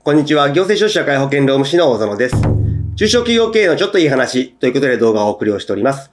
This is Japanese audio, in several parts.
こんにちは。行政書士社会保険労務士の大園です。中小企業経営のちょっといい話ということで動画をお送りをしております。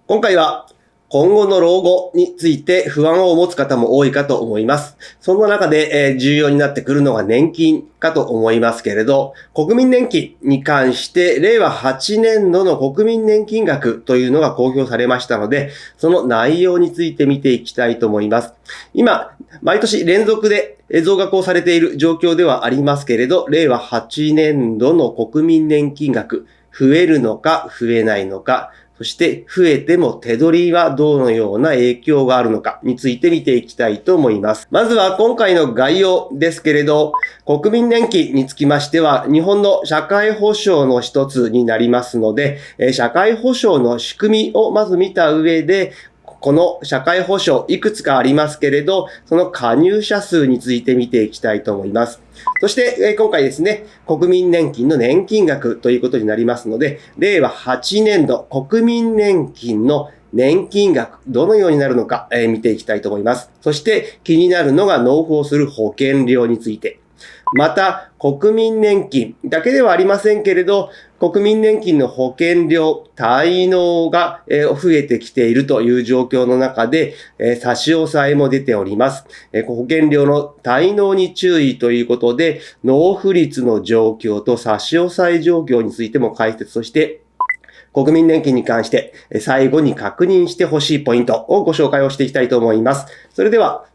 今回は今後の老後について不安を持つ方も多いかと思います。そんな中で重要になってくるのが年金かと思いますけれど、国民年金に関して令和8年度の国民年金額というのが公表されましたので、その内容について見ていきたいと思います。今、毎年連続で増額をされている状況ではありますけれど、令和8年度の国民年金額、増えるのか増えないのか、そして増えても手取りはどのような影響があるのかについて見ていきたいと思います。まずは今回の概要ですけれど、国民年金につきましては日本の社会保障の一つになりますので、社会保障の仕組みをまず見た上で、この社会保障いくつかありますけれど、その加入者数について見ていきたいと思います。そして今回ですね、国民年金の年金額ということになりますので、令和8年度国民年金の年金額、どのようになるのか見ていきたいと思います。そして気になるのが納付をする保険料について。また、国民年金だけではありませんけれど、国民年金の保険料、滞納が増えてきているという状況の中で、差し押さえも出ております。保険料の滞納に注意ということで、納付率の状況と差し押さえ状況についても解説として、国民年金に関して最後に確認してほしいポイントをご紹介をしていきたいと思います。それでは、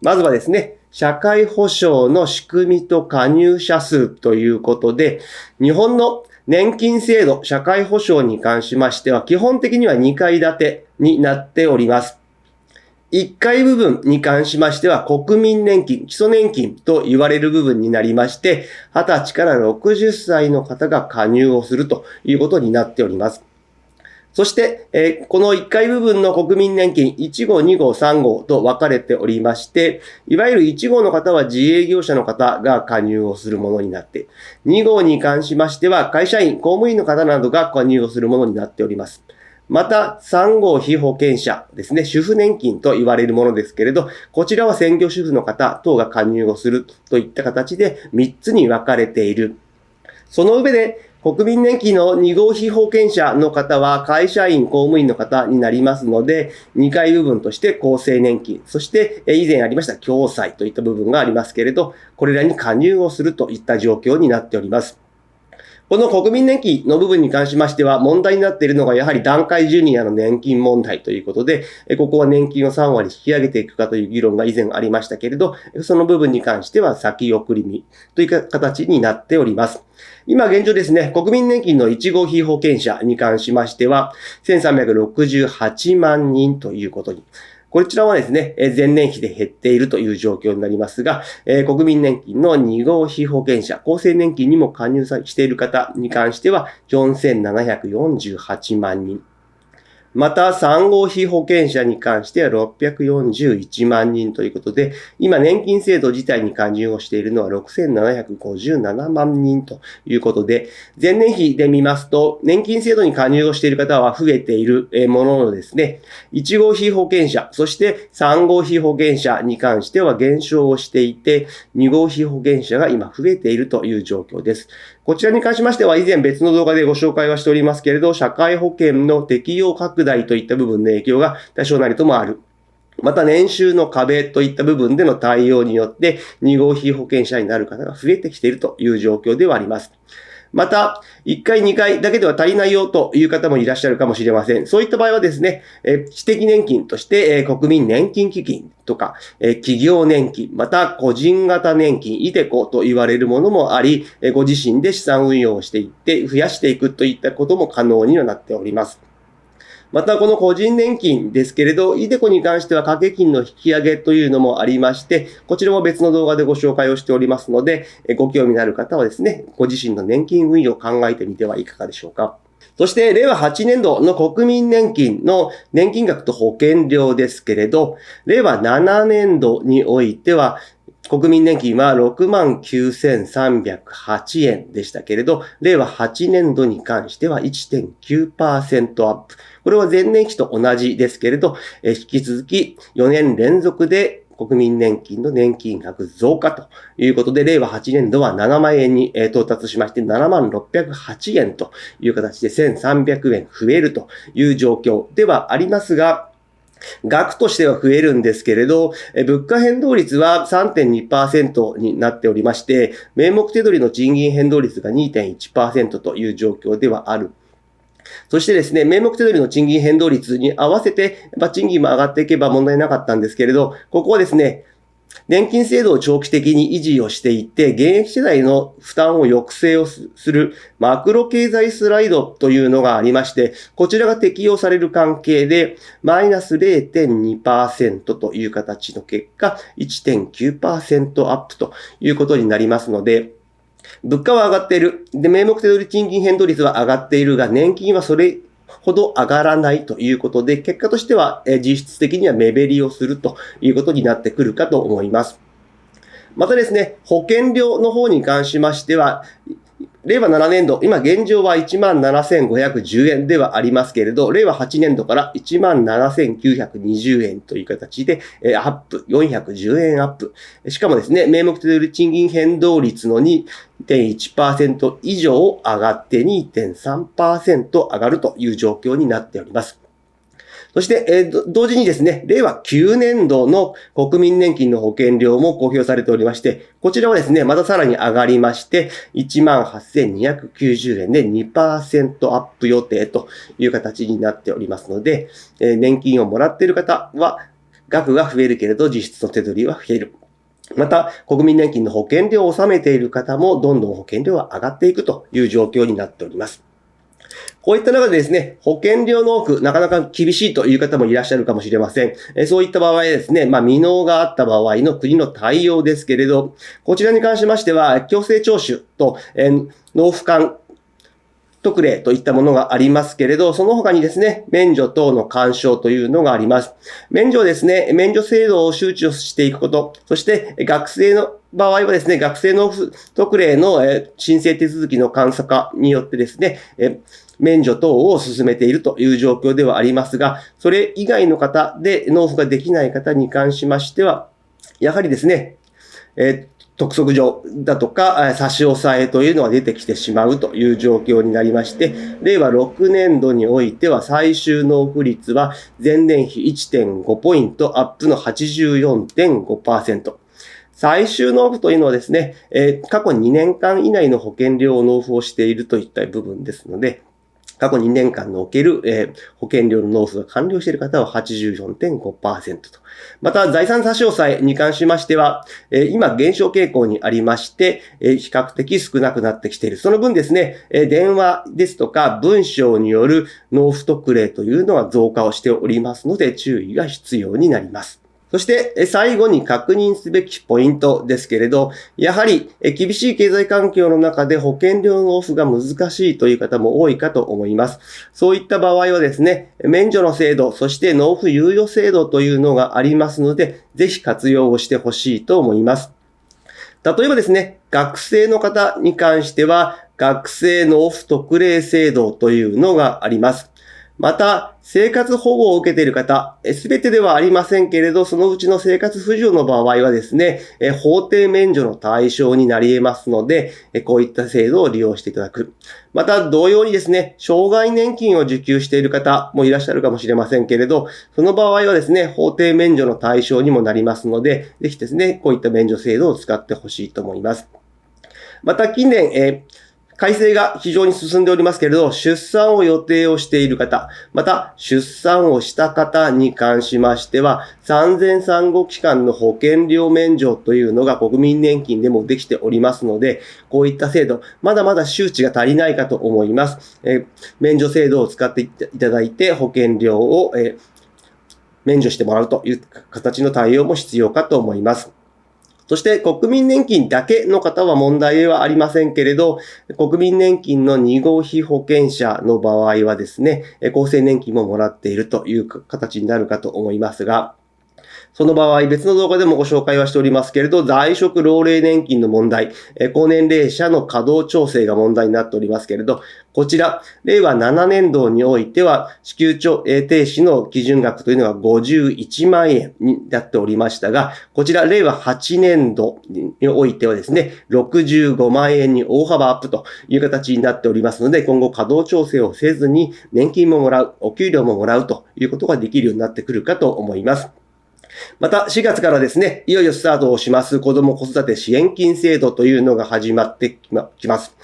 まずはですね、社会保障の仕組みと加入者数ということで、日本の年金制度、社会保障に関しましては、基本的には2階建てになっております。1階部分に関しましては、国民年金、基礎年金と言われる部分になりまして、20歳から60歳の方が加入をするということになっております。そして、この1階部分の国民年金1号、2号、3号と分かれておりまして、いわゆる1号の方は自営業者の方が加入をするものになって、2号に関しましては会社員、公務員の方などが加入をするものになっております。また、3号被保険者ですね、主婦年金と言われるものですけれど、こちらは専業主婦の方等が加入をするといった形で3つに分かれている。その上で、国民年金の2号被保険者の方は会社員、公務員の方になりますので、2階部分として厚生年金、そして以前ありました共済といった部分がありますけれど、これらに加入をするといった状況になっております。この国民年金の部分に関しましては問題になっているのがやはり団塊ジュニアの年金問題ということで、ここは年金を3割引き上げていくかという議論が以前ありましたけれど、その部分に関しては先送りにという形になっております。今現状ですね、国民年金の1号被保険者に関しましては、1368万人ということに。こちらはですね、前年比で減っているという状況になりますが、国民年金の2号被保険者、厚生年金にも加入している方に関しては4748万人。また、3号被保険者に関しては641万人ということで、今年金制度自体に加入をしているのは6757万人ということで、前年比で見ますと、年金制度に加入をしている方は増えているもののですね、1号被保険者、そして3号被保険者に関しては減少をしていて、2号被保険者が今増えているという状況です。こちらに関しましては以前別の動画でご紹介はしておりますけれど、社会保険の適用拡大といった部分の影響が多少なりともある。また年収の壁といった部分での対応によって2号被保険者になる方が増えてきているという状況ではあります。また、1回、2回だけでは足りないよという方もいらっしゃるかもしれません。そういった場合はですね、私的年金として、国民年金基金とか、企業年金、また個人型年金、イデコと言われるものもあり、ご自身で資産運用をしていって増やしていくといったことも可能にはなっております。またこの個人年金ですけれど、イデコに関しては掛け金の引き上げというのもありまして、こちらも別の動画でご紹介をしておりますので、ご興味のある方はですね、ご自身の年金運用を考えてみてはいかがでしょうか。そして、令和8年度の国民年金の年金額と保険料ですけれど、令和7年度においては、国民年金は69,308円でしたけれど、令和8年度に関しては 1.9% アップ。これは前年期と同じですけれど、引き続き4年連続で国民年金の年金額増加ということで、令和8年度は7万円に到達しまして、7万608円という形で1300円増えるという状況ではありますが、額としては増えるんですけれど、物価変動率は 3.2% になっておりまして、名目手取りの賃金変動率が 2.1% という状況ではある。そしてですね、名目手取りの賃金変動率に合わせて、賃金も上がっていけば問題なかったんですけれど、ここはですね、年金制度を長期的に維持をしていって、現役世代の負担を抑制をするマクロ経済スライドというのがありまして、こちらが適用される関係で、マイナス 0.2% という形の結果、1.9% アップということになりますので、物価は上がっている。で、名目手取り賃金変動率は上がっているが、年金はそれほど上がらないということで、結果としては実質的には目減りをするということになってくるかと思います。またですね、保険料の方に関しましては、令和7年度、今現状は 17,510 円ではありますけれど、令和8年度から 17,920 円という形でアップ、410円アップ。しかもですね、名目手取り賃金変動率の 2.1% 以上上がって 2.3% 上がるという状況になっております。そして、同時にですね、令和9年度の国民年金の保険料も公表されておりまして、こちらはですね、またさらに上がりまして、18,290 円で 2% アップ予定という形になっておりますので、年金をもらっている方は、額が増えるけれど、実質の手取りは増える。また、国民年金の保険料を納めている方も、どんどん保険料は上がっていくという状況になっております。こういった中でですね、保険料納付、なかなか厳しいという方もいらっしゃるかもしれません。そういった場合ですね、未納があった場合の国の対応ですけれど、こちらに関しましては、強制徴収と、納付管特例といったものがありますけれど、その他にですね、免除等の干渉というのがあります。免除ですね、免除制度を周知をしていくこと、そして学生の場合はですね、学生納付特例の申請手続きの簡素化によってですね、免除等を進めているという状況ではありますが、それ以外の方で納付ができない方に関しましては、やはりですね、督促状だとか差し押さえというのが出てきてしまうという状況になりまして、令和6年度においては最終納付率は前年比 1.5 ポイントアップの 84.5%。最終納付というのはですね、過去2年間以内の保険料を納付をしているといった部分ですので、過去2年間のおける、保険料の納付が完了している方は 84.5% と。また、財産差し押さえに関しましては、今減少傾向にありまして、比較的少なくなってきている。その分ですね、電話ですとか文章による納付特例というのは増加をしておりますので、注意が必要になります。そして、最後に確認すべきポイントですけれど、やはり、厳しい経済環境の中で保険料納付が難しいという方も多いかと思います。そういった場合はですね、免除の制度、そして納付猶予制度というのがありますので、ぜひ活用をしてほしいと思います。例えばですね、学生の方に関しては、学生納付特例制度というのがあります。また、生活保護を受けている方、すべてではありませんけれど、そのうちの生活扶助の場合はですね、法定免除の対象になり得ますので、こういった制度を利用していただく。また、同様にですね、障害年金を受給している方もいらっしゃるかもしれませんけれど、その場合はですね、法定免除の対象にもなりますので、ぜひですね、こういった免除制度を使ってほしいと思います。また、近年、改正が非常に進んでおりますけれど、出産を予定をしている方、また出産をした方に関しましては、産前産後期間の保険料免除というのが国民年金でもできておりますので、こういった制度、まだまだ周知が足りないかと思います。免除制度を使っていただいて、保険料を免除してもらうという形の対応も必要かと思います。そして国民年金だけの方は問題はありませんけれど、国民年金の2号被保険者の場合はですね、厚生年金ももらっているという形になるかと思いますが、その場合、別の動画でもご紹介はしておりますけれど、在職老齢年金の問題、高年齢者の稼働調整が問題になっておりますけれど、こちら、令和7年度においては、支給停止の基準額というのが51万円になっておりましたが、こちら、令和8年度においてはですね、65万円に大幅アップという形になっておりますので、今後稼働調整をせずに年金ももらう、お給料ももらうということができるようになってくるかと思います。また、4月からですね、いよいよスタートをします子ども子育て支援金制度というのが始まってきます。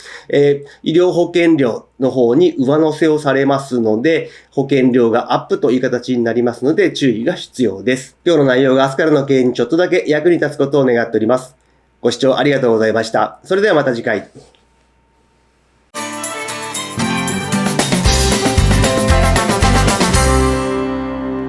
医療保険料の方に上乗せをされますので、保険料がアップという形になりますので、注意が必要です。今日の内容が明日からの経営にちょっとだけ役に立つことを願っております。ご視聴ありがとうございました。それではまた次回。